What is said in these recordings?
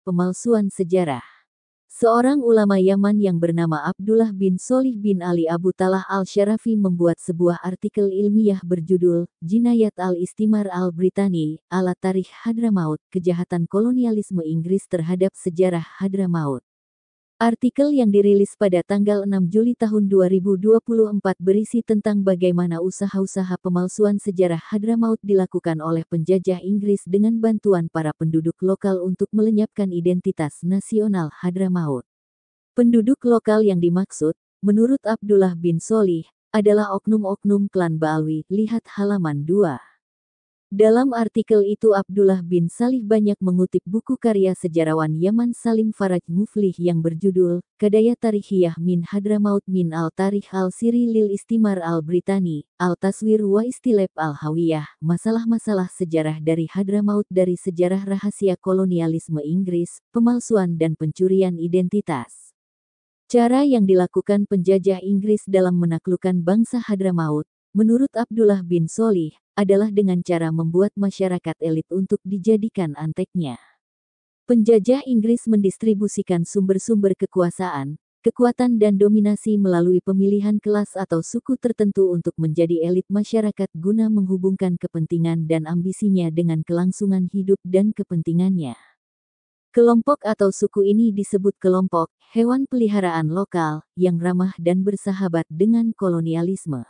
pemalsuan sejarah. Seorang ulama Yaman yang bernama Abdullah bin Sholih bin Ali Abu Talah al-Syarafi membuat sebuah artikel ilmiah berjudul Jinayat al-Istimar al-Britani ala Tarikh Hadramaut, kejahatan kolonialisme Inggris terhadap sejarah Hadramaut. Artikel yang dirilis pada tanggal 6 Juli tahun 2024 berisi tentang bagaimana usaha-usaha pemalsuan sejarah Hadramaut dilakukan oleh penjajah Inggris dengan bantuan para penduduk lokal untuk melenyapkan identitas nasional Hadramaut. Penduduk lokal yang dimaksud, menurut Abdullah bin Sholih, adalah oknum-oknum klan Ba'alwi, lihat halaman 2. Dalam artikel itu Abdullah bin Sholih banyak mengutip buku karya sejarawan Yaman Salim Faraj Muflih yang berjudul Qadaya Tarikhiyah min Hadramaut min al-Tarikh al-Siri lil Istimar al-Britani, al-Taswir wa Istilab al-Hawiyah, masalah-masalah sejarah dari Hadramaut dari sejarah rahasia kolonialisme Inggris, pemalsuan dan pencurian identitas. Cara yang dilakukan penjajah Inggris dalam menaklukkan bangsa Hadramaut, menurut Abdullah bin Sholih, adalah dengan cara membuat masyarakat elit untuk dijadikan anteknya. Penjajah Inggris mendistribusikan sumber-sumber kekuasaan, kekuatan dan dominasi melalui pemilihan kelas atau suku tertentu untuk menjadi elit masyarakat guna menghubungkan kepentingan dan ambisinya dengan kelangsungan hidup dan kepentingannya. Kelompok atau suku ini disebut kelompok hewan peliharaan lokal yang ramah dan bersahabat dengan kolonialisme.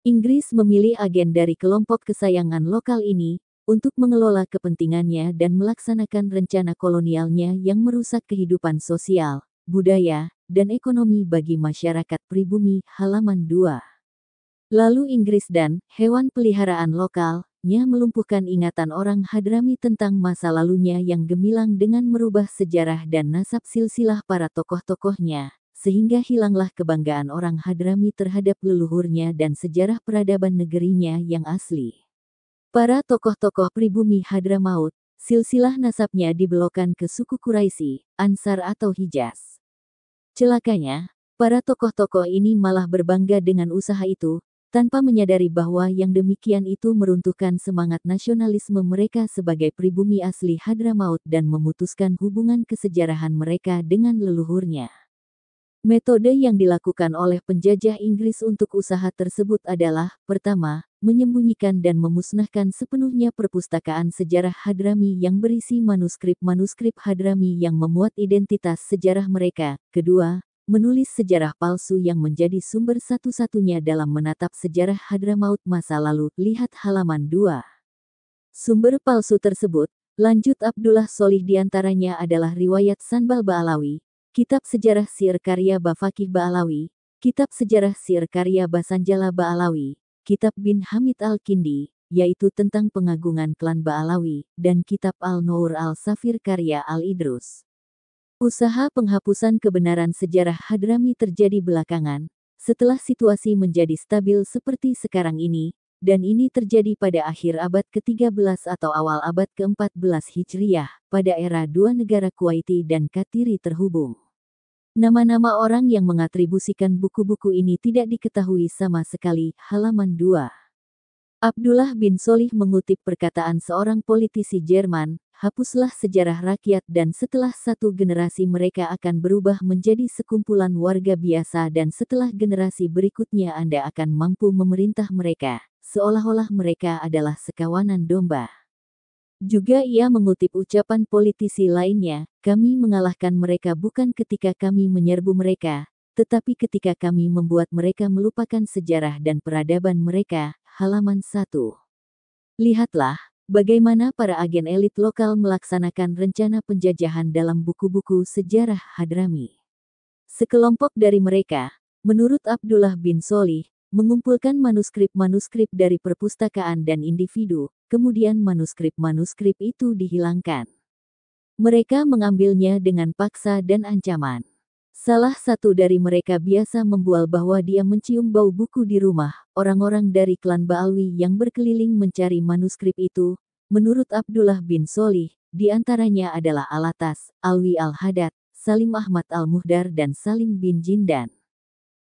Inggris memilih agen dari kelompok kesayangan lokal ini untuk mengelola kepentingannya dan melaksanakan rencana kolonialnya yang merusak kehidupan sosial, budaya, dan ekonomi bagi masyarakat pribumi. Halaman 2. Lalu Inggris dan hewan peliharaan lokalnya melumpuhkan ingatan orang Hadrami tentang masa lalunya yang gemilang dengan merubah sejarah dan nasab silsilah para tokoh-tokohnya, sehingga hilanglah kebanggaan orang Hadrami terhadap leluhurnya dan sejarah peradaban negerinya yang asli. Para tokoh-tokoh pribumi Hadramaut, silsilah nasabnya dibelokkan ke suku Quraisy, Ansar atau Hijaz. Celakanya, para tokoh-tokoh ini malah berbangga dengan usaha itu, tanpa menyadari bahwa yang demikian itu meruntuhkan semangat nasionalisme mereka sebagai pribumi asli Hadramaut dan memutuskan hubungan kesejarahan mereka dengan leluhurnya. Metode yang dilakukan oleh penjajah Inggris untuk usaha tersebut adalah, pertama, menyembunyikan dan memusnahkan sepenuhnya perpustakaan sejarah Hadrami yang berisi manuskrip-manuskrip Hadrami yang memuat identitas sejarah mereka. Kedua, menulis sejarah palsu yang menjadi sumber satu-satunya dalam menatap sejarah Hadramaut masa lalu. Lihat halaman 2. Sumber palsu tersebut, lanjut Abdullah Sholih diantaranya adalah riwayat Sanbal Ba'alawi, Kitab Sejarah Sir karya Bafakih Ba'alawi, Kitab Sejarah Sir karya Basanjala Ba'alawi, Kitab bin Hamid al-Kindi, yaitu tentang pengagungan klan Ba'alawi, dan Kitab Al-Nur al-Safir karya Al-Idrus. Usaha penghapusan kebenaran sejarah Hadrami terjadi belakangan, setelah situasi menjadi stabil seperti sekarang ini, dan ini terjadi pada akhir abad ke-13 atau awal abad ke-14 Hijriyah, pada era dua negara Kuwaiti dan Qatari terhubung. Nama-nama orang yang mengatribusikan buku-buku ini tidak diketahui sama sekali. Halaman 2. Abdullah bin Sholih mengutip perkataan seorang politisi Jerman, hapuslah sejarah rakyat dan setelah satu generasi mereka akan berubah menjadi sekumpulan warga biasa dan setelah generasi berikutnya Anda akan mampu memerintah mereka, seolah-olah mereka adalah sekawanan domba. Juga ia mengutip ucapan politisi lainnya, kami mengalahkan mereka bukan ketika kami menyerbu mereka, tetapi ketika kami membuat mereka melupakan sejarah dan peradaban mereka. Halaman 1. Lihatlah, bagaimana para agen elit lokal melaksanakan rencana penjajahan dalam buku-buku sejarah Hadrami. Sekelompok dari mereka, menurut Abdullah bin Sholih, mengumpulkan manuskrip-manuskrip dari perpustakaan dan individu, kemudian manuskrip-manuskrip itu dihilangkan. Mereka mengambilnya dengan paksa dan ancaman. Salah satu dari mereka biasa membual bahwa dia mencium bau buku di rumah. Orang-orang dari klan Ba'alwi yang berkeliling mencari manuskrip itu, menurut Abdullah bin Sholih, di antaranya adalah Alatas, Alwi al-Haddad, Salim Ahmad al-Muhdar dan Salim bin Jindan.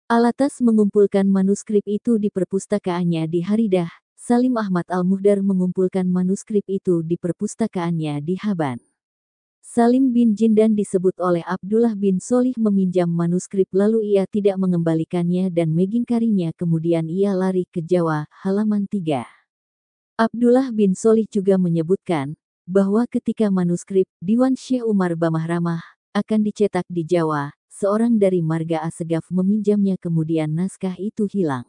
Alatas mengumpulkan manuskrip itu di perpustakaannya di Haridah, Salim Ahmad al-Muhdar mengumpulkan manuskrip itu di perpustakaannya di Haban. Salim bin Jindan disebut oleh Abdullah bin Sholih meminjam manuskrip lalu ia tidak mengembalikannya dan mengingkarinya kemudian ia lari ke Jawa, halaman 3. Abdullah bin Sholih juga menyebutkan bahwa ketika manuskrip Diwan Syekh Umar Bamahramah akan dicetak di Jawa, seorang dari marga Assegaf meminjamnya kemudian naskah itu hilang.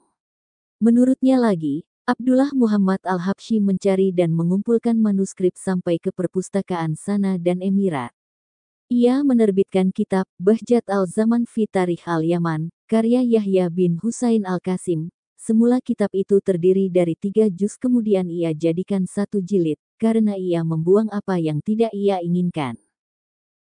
Menurutnya lagi, Abdullah Muhammad Al-Habsyi mencari dan mengumpulkan manuskrip sampai ke perpustakaan Sana dan Emirat. Ia menerbitkan kitab Bahjat al-Zaman fi Tarikh al-Yaman, karya Yahya bin Husain al-Qasim. Semula kitab itu terdiri dari 3 juz kemudian ia jadikan 1 jilid, karena ia membuang apa yang tidak ia inginkan.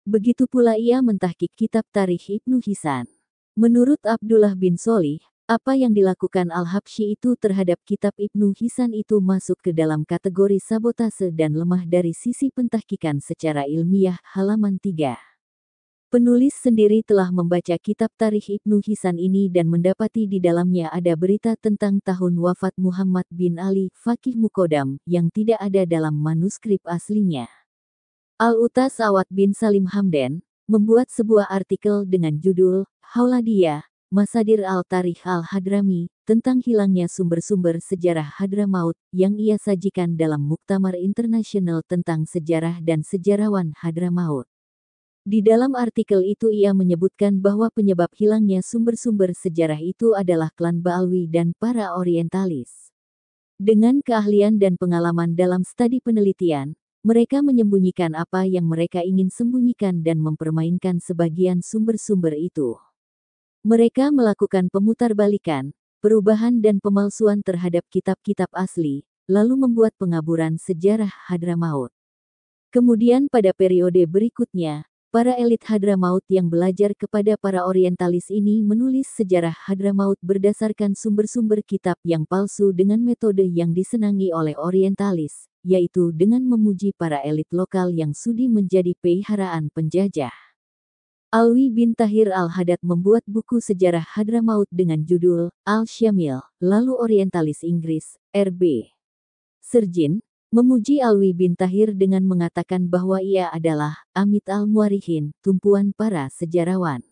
Begitu pula ia mentahqiq kitab Tarikh Ibnu Hisan. Menurut Abdullah bin Sholih, apa yang dilakukan Al-Habsyi itu terhadap kitab Ibnu Hisan itu masuk ke dalam kategori sabotase dan lemah dari sisi pentahqiqan secara ilmiah, halaman 3. Penulis sendiri telah membaca kitab Tarikh Ibnu Hisan ini dan mendapati di dalamnya ada berita tentang tahun wafat Muhammad bin Ali, Faqih Muqaddam, yang tidak ada dalam manuskrip aslinya. Al-Utas Awad bin Salim Hamdan membuat sebuah artikel dengan judul Hauladiyah, Masadir al-Tarikh al-Hadrami, tentang hilangnya sumber-sumber sejarah Hadramaut yang ia sajikan dalam Muktamar Internasional tentang Sejarah dan Sejarawan Hadramaut. Di dalam artikel itu ia menyebutkan bahwa penyebab hilangnya sumber-sumber sejarah itu adalah klan Ba'alwi dan para orientalis. Dengan keahlian dan pengalaman dalam studi penelitian, mereka menyembunyikan apa yang mereka ingin sembunyikan dan mempermainkan sebagian sumber-sumber itu. Mereka melakukan pemutarbalikan, perubahan dan pemalsuan terhadap kitab-kitab asli, lalu membuat pengaburan sejarah Hadramaut. Kemudian pada periode berikutnya, para elit Hadramaut yang belajar kepada para orientalis ini menulis sejarah Hadramaut berdasarkan sumber-sumber kitab yang palsu dengan metode yang disenangi oleh orientalis, yaitu dengan memuji para elit lokal yang sudi menjadi peliharaan penjajah. Alwi bin Tahir al-Haddad membuat buku sejarah Hadramaut dengan judul Al-Syamil, lalu orientalis Inggris, R.B. Sergin, memuji Alwi bin Tahir dengan mengatakan bahwa ia adalah Amit al-Muarikhin, tumpuan para sejarawan.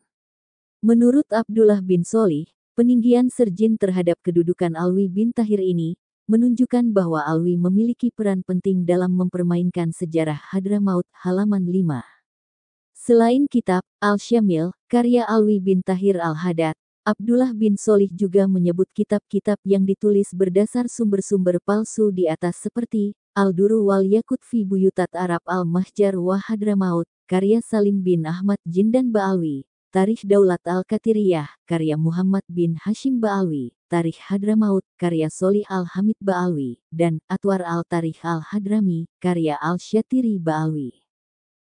Menurut Abdullah bin Sholih, peninggian Sergin terhadap kedudukan Alwi bin Tahir ini menunjukkan bahwa Alwi memiliki peran penting dalam mempermainkan sejarah Hadramaut, halaman 5. Selain kitab Al-Syamil, karya Alwi bin Tahir al-Haddad, Abdullah bin Sholih juga menyebut kitab-kitab yang ditulis berdasar sumber-sumber palsu di atas seperti Al-Duru wal Yakut fi Buyutat Arab al-Mahjar wa Hadramaut, karya Salim bin Ahmad Jindan Ba'alwi, Tarikh Daulat al-Qatiriyah, karya Muhammad bin Hashim Ba'alwi, Tarikh Hadramaut, karya Sholih al-Hamid Ba'alwi, dan Atwar al-Tarikh al-Hadrami, karya Al-Syatiri Ba'alwi.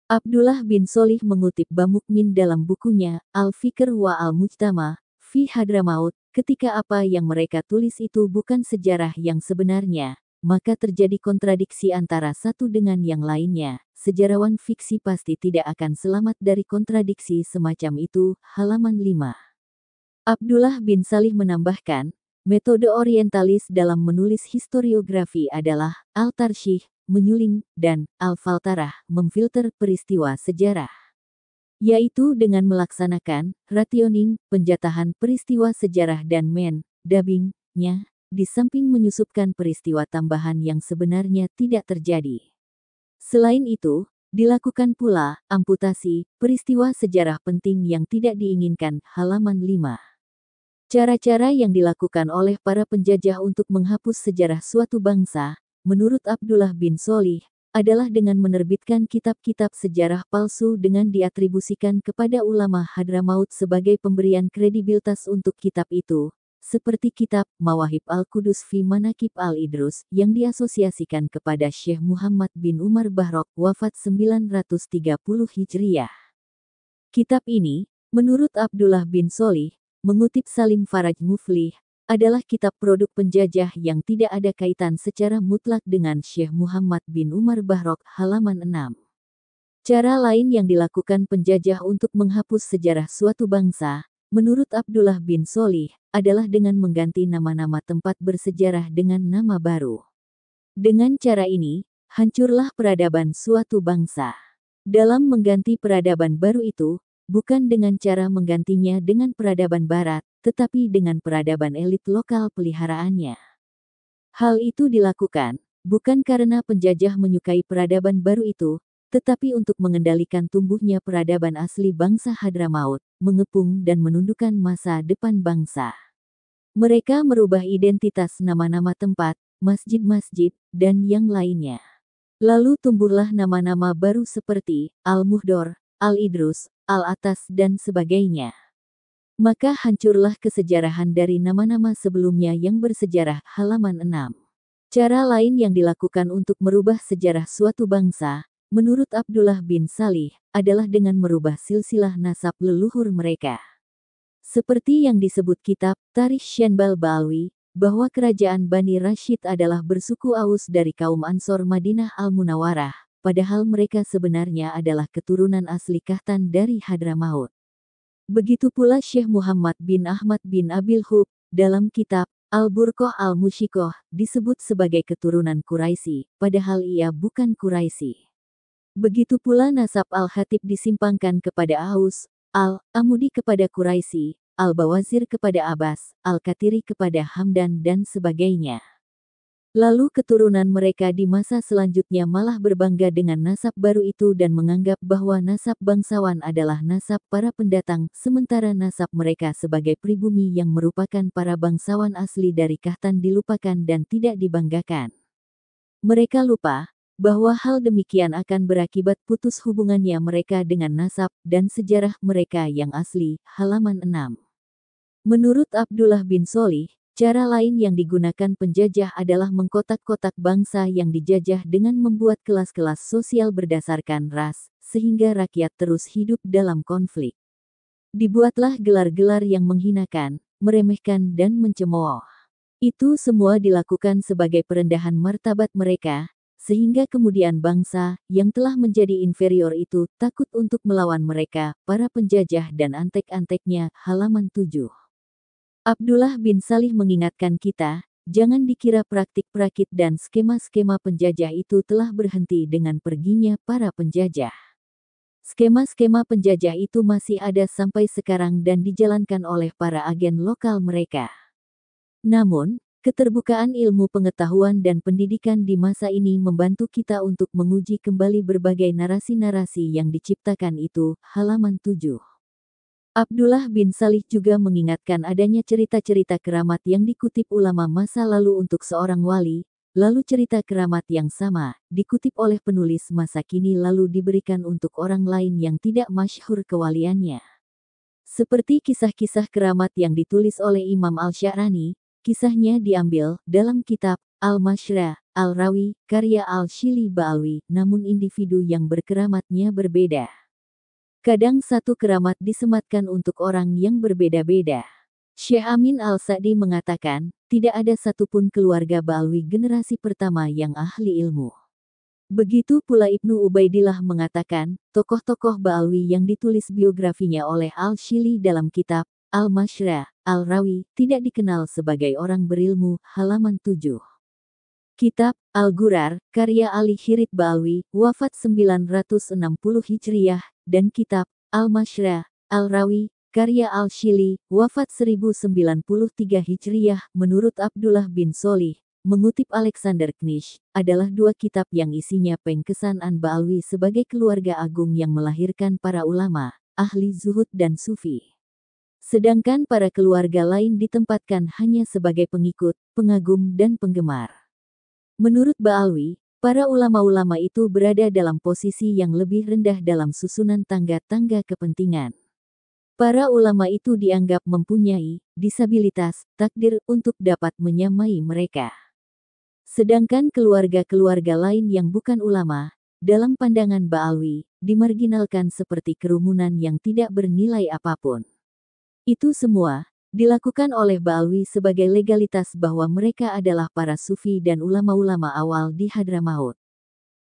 Abdullah bin Sholih mengutip Bamukmin dalam bukunya Al-Fikr wa Al-Mujtama fi Hadramaut, ketika apa yang mereka tulis itu bukan sejarah yang sebenarnya, maka terjadi kontradiksi antara satu dengan yang lainnya. Sejarawan fiksi pasti tidak akan selamat dari kontradiksi semacam itu, halaman 5. Abdullah bin Sholih menambahkan, metode orientalis dalam menulis historiografi adalah al-tarsyih, menyuling, dan al-faltarah, memfilter peristiwa sejarah. Yaitu dengan melaksanakan rationing, penjatahan peristiwa sejarah dan dubbing-nya, di samping menyusupkan peristiwa tambahan yang sebenarnya tidak terjadi. Selain itu, dilakukan pula amputasi peristiwa sejarah penting yang tidak diinginkan, halaman 5. Cara-cara yang dilakukan oleh para penjajah untuk menghapus sejarah suatu bangsa, menurut Abdullah bin Sholih, adalah dengan menerbitkan kitab-kitab sejarah palsu dengan diatribusikan kepada ulama Hadramaut sebagai pemberian kredibilitas untuk kitab itu, seperti kitab Mawahib al-Qudus fi Manaqib al-Idrus yang diasosiasikan kepada Syekh Muhammad bin Umar Bahrok wafat 930 Hijriyah. Kitab ini, menurut Abdullah bin Sholih, mengutip Salim Faraj Muflih, adalah kitab produk penjajah yang tidak ada kaitan secara mutlak dengan Syekh Muhammad bin Umar Bahrok, halaman 6. Cara lain yang dilakukan penjajah untuk menghapus sejarah suatu bangsa, menurut Abdullah bin Sholih, adalah dengan mengganti nama-nama tempat bersejarah dengan nama baru. Dengan cara ini, hancurlah peradaban suatu bangsa. Dalam mengganti peradaban baru itu, bukan dengan cara menggantinya dengan peradaban barat, tetapi dengan peradaban elit lokal peliharaannya. Hal itu dilakukan, bukan karena penjajah menyukai peradaban baru itu, tetapi untuk mengendalikan tumbuhnya peradaban asli bangsa Hadramaut, mengepung dan menundukkan masa depan bangsa. Mereka merubah identitas nama-nama tempat, masjid-masjid, dan yang lainnya. Lalu tumbuhlah nama-nama baru seperti Al-Muhdor, Al-Idrus, Al-Atas dan sebagainya. Maka hancurlah kesejarahan dari nama-nama sebelumnya yang bersejarah. Halaman 6. Cara lain yang dilakukan untuk merubah sejarah suatu bangsa, menurut Abdullah bin Salih, adalah dengan merubah silsilah nasab leluhur mereka. Seperti yang disebut kitab Tarikh Shanbal Ba'alwi, bahwa kerajaan Bani Rashid adalah bersuku Aus dari kaum Ansor Madinah Al-Munawarah, padahal mereka sebenarnya adalah keturunan asli Kahtan dari Hadramaut. Begitu pula Syekh Muhammad bin Ahmad bin Abil Hub, dalam kitab Al-Burqah Al-Mushikoh, disebut sebagai keturunan Quraisy, padahal ia bukan Quraisy. Begitu pula nasab Al-Khatib disimpangkan kepada Aus, Al-Amudi kepada Quraisy, Al-Bawazir kepada Abbas, Al-Katiri kepada Hamdan dan sebagainya. Lalu keturunan mereka di masa selanjutnya malah berbangga dengan nasab baru itu dan menganggap bahwa nasab bangsawan adalah nasab para pendatang, sementara nasab mereka sebagai pribumi yang merupakan para bangsawan asli dari Kahtan dilupakan dan tidak dibanggakan. Mereka lupa bahwa hal demikian akan berakibat putus hubungannya mereka dengan nasab dan sejarah mereka yang asli. Halaman 6. Menurut Abdullah bin Solih, cara lain yang digunakan penjajah adalah mengkotak-kotak bangsa yang dijajah dengan membuat kelas-kelas sosial berdasarkan ras, sehingga rakyat terus hidup dalam konflik. Dibuatlah gelar-gelar yang menghinakan, meremehkan dan mencemooh. Itu semua dilakukan sebagai perendahan martabat mereka, sehingga kemudian bangsa yang telah menjadi inferior itu takut untuk melawan mereka, para penjajah dan antek-anteknya. Halaman 7. Abdullah bin Salih mengingatkan kita, jangan dikira praktik perakit dan skema-skema penjajah itu telah berhenti dengan perginya para penjajah. Skema-skema penjajah itu masih ada sampai sekarang dan dijalankan oleh para agen lokal mereka. Namun, keterbukaan ilmu pengetahuan dan pendidikan di masa ini membantu kita untuk menguji kembali berbagai narasi-narasi yang diciptakan itu. Halaman 7. Abdullah bin Salih juga mengingatkan adanya cerita-cerita keramat yang dikutip ulama masa lalu untuk seorang wali, lalu cerita keramat yang sama, dikutip oleh penulis masa kini lalu diberikan untuk orang lain yang tidak masyhur kewaliannya. Seperti kisah-kisah keramat yang ditulis oleh Imam Al-Sya'rani, kisahnya diambil dalam kitab Al-Mashra, Al-Rawi, karya Al-Shili Ba'alwi, namun individu yang berkeramatnya berbeda. Kadang satu keramat disematkan untuk orang yang berbeda-beda. Syekh Amin Al-Sa'di mengatakan, tidak ada satupun keluarga Ba'alwi generasi pertama yang ahli ilmu. Begitu pula Ibnu Ubaidillah mengatakan, tokoh-tokoh Ba'alwi yang ditulis biografinya oleh Al-Shili dalam kitab Al-Mashra, Al-Rawi, tidak dikenal sebagai orang berilmu. Halaman 7. Kitab Al-Gurar, karya Ali Khirit Ba'alwi, wafat 960 Hijriyah, dan kitab Al-Mashra, Al-Rawi, karya Al-Shili, wafat 1093 Hijriyah, menurut Abdullah bin Solih, mengutip Alexander Knish, adalah dua kitab yang isinya pengkesan An Ba'alwi sebagai keluarga agung yang melahirkan para ulama, ahli zuhud dan sufi. Sedangkan para keluarga lain ditempatkan hanya sebagai pengikut, pengagum dan penggemar. Menurut Ba'alwi, para ulama-ulama itu berada dalam posisi yang lebih rendah dalam susunan tangga-tangga kepentingan. Para ulama itu dianggap mempunyai disabilitas, takdir untuk dapat menyamai mereka. Sedangkan keluarga-keluarga lain yang bukan ulama, dalam pandangan Ba'alwi, dimarginalkan seperti kerumunan yang tidak bernilai apapun. Itu semua dilakukan oleh Ba'alwi sebagai legalitas bahwa mereka adalah para sufi dan ulama-ulama awal di Hadramaut.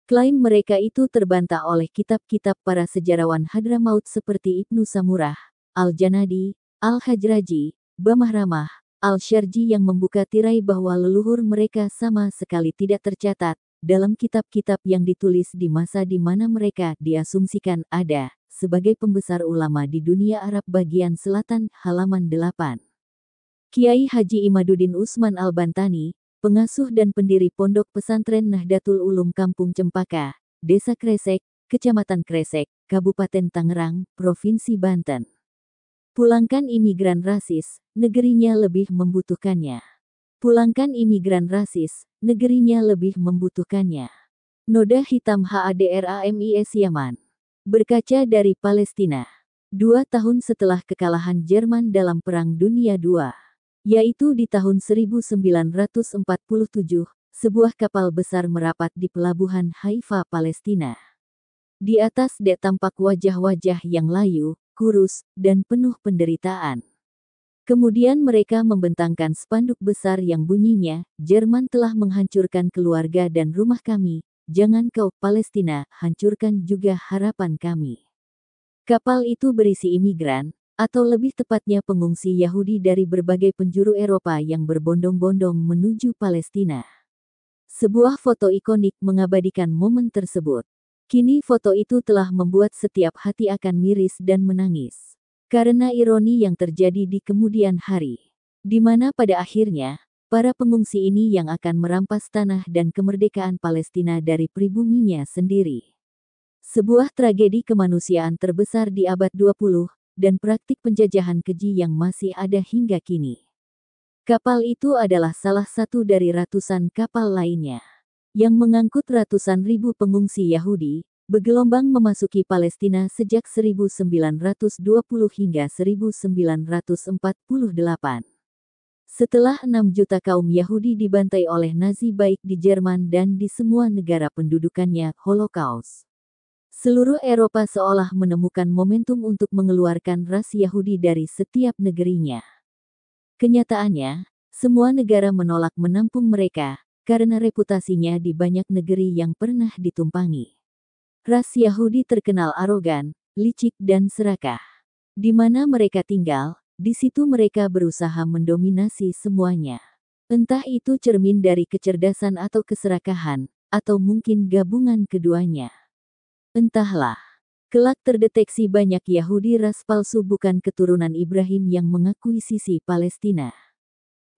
Klaim mereka itu terbantah oleh kitab-kitab para sejarawan Hadramaut seperti Ibnu Samurah, Al-Janadi, Al-Hajraji, Bamahramah, Al-Syarji yang membuka tirai bahwa leluhur mereka sama sekali tidak tercatat, dalam kitab-kitab yang ditulis di masa di mana mereka diasumsikan ada, sebagai pembesar ulama di dunia Arab bagian selatan, halaman 8. Kiai Haji Imaduddin Usman Al-Bantani, pengasuh dan pendiri Pondok Pesantren Nahdlatul Ulum Kampung Cempaka, Desa Kresek, Kecamatan Kresek, Kabupaten Tangerang, Provinsi Banten. Pulangkan imigran rasis, negerinya lebih membutuhkannya. Pulangkan imigran rasis, negerinya lebih membutuhkannya. Noda hitam HADRAMIS Yaman. Berkaca dari Palestina. 2 tahun setelah kekalahan Jerman dalam Perang Dunia II, yaitu di tahun 1947, sebuah kapal besar merapat di pelabuhan Haifa, Palestina. Di atas dek tampak wajah-wajah yang layu, kurus, dan penuh penderitaan. Kemudian mereka membentangkan spanduk besar yang bunyinya, Jerman telah menghancurkan keluarga dan rumah kami, jangan kau, Palestina, hancurkan juga harapan kami. Kapal itu berisi imigran, atau lebih tepatnya pengungsi Yahudi dari berbagai penjuru Eropa yang berbondong-bondong menuju Palestina. Sebuah foto ikonik mengabadikan momen tersebut. Kini foto itu telah membuat setiap hati akan miris dan menangis. Karena ironi yang terjadi di kemudian hari. Di mana pada akhirnya, para pengungsi ini yang akan merampas tanah dan kemerdekaan Palestina dari pribuminya sendiri. Sebuah tragedi kemanusiaan terbesar di abad 20, dan praktik penjajahan keji yang masih ada hingga kini. Kapal itu adalah salah satu dari ratusan kapal lainnya yang mengangkut ratusan ribu pengungsi Yahudi, bergelombang memasuki Palestina sejak 1920 hingga 1948. Setelah 6 juta kaum Yahudi dibantai oleh Nazi baik di Jerman dan di semua negara pendudukannya, Holocaust. Seluruh Eropa seolah menemukan momentum untuk mengeluarkan ras Yahudi dari setiap negerinya. Kenyataannya, semua negara menolak menampung mereka, karena reputasinya di banyak negeri yang pernah ditumpangi. Ras Yahudi terkenal arogan, licik dan serakah. Di mana mereka tinggal, di situ mereka berusaha mendominasi semuanya. Entah itu cermin dari kecerdasan atau keserakahan, atau mungkin gabungan keduanya. Entahlah. Kelak terdeteksi banyak Yahudi ras palsu bukan keturunan Ibrahim yang mengakui sisi Palestina.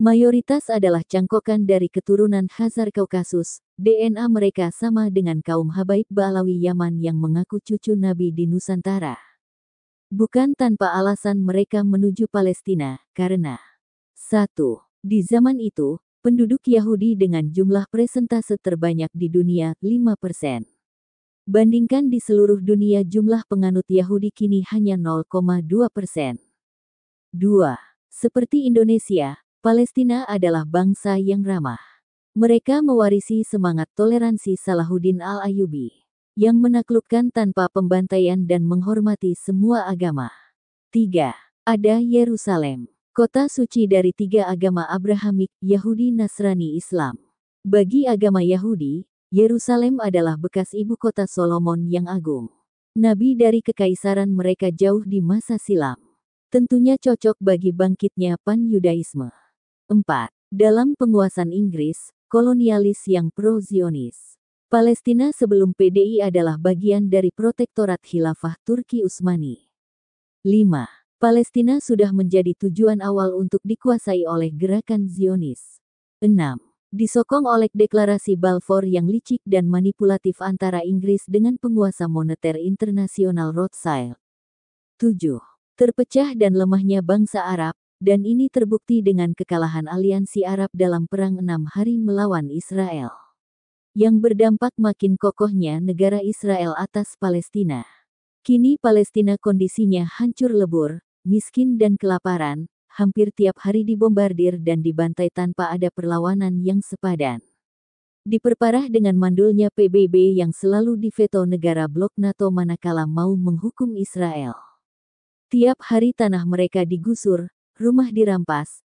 Mayoritas adalah cangkokan dari keturunan Khazar Kaukasus, DNA mereka sama dengan kaum Habaib Ba'alawi Yaman yang mengaku cucu Nabi di Nusantara. Bukan tanpa alasan mereka menuju Palestina, karena 1. Di zaman itu, penduduk Yahudi dengan jumlah persentase terbanyak di dunia, 5%. Bandingkan di seluruh dunia jumlah penganut Yahudi kini hanya 0,2%. 2. Seperti Indonesia, Palestina adalah bangsa yang ramah. Mereka mewarisi semangat toleransi Salahuddin Al-Ayyubi, yang menaklukkan tanpa pembantaian dan menghormati semua agama. 3. Ada Yerusalem, kota suci dari 3 agama Abrahamik, Yahudi, Nasrani, Islam. Bagi agama Yahudi, Yerusalem adalah bekas ibu kota Solomon yang agung. Nabi dari kekaisaran mereka jauh di masa silam. Tentunya cocok bagi bangkitnya Pan-Yudaisme. 4. Dalam penguasaan Inggris, kolonialis yang pro-Zionis. Palestina sebelum PDI adalah bagian dari protektorat Khilafah Turki Utsmani. 5. Palestina sudah menjadi tujuan awal untuk dikuasai oleh gerakan Zionis. 6. Disokong oleh deklarasi Balfour yang licik dan manipulatif antara Inggris dengan penguasa moneter internasional Rothschild. 7. Terpecah dan lemahnya bangsa Arab, dan ini terbukti dengan kekalahan aliansi Arab dalam Perang 6 Hari melawan Israel. Yang berdampak makin kokohnya negara Israel atas Palestina. Kini Palestina kondisinya hancur lebur, miskin dan kelaparan, hampir tiap hari dibombardir dan dibantai tanpa ada perlawanan yang sepadan. Diperparah dengan mandulnya PBB yang selalu diveto negara blok NATO manakala mau menghukum Israel. Tiap hari tanah mereka digusur, rumah dirampas,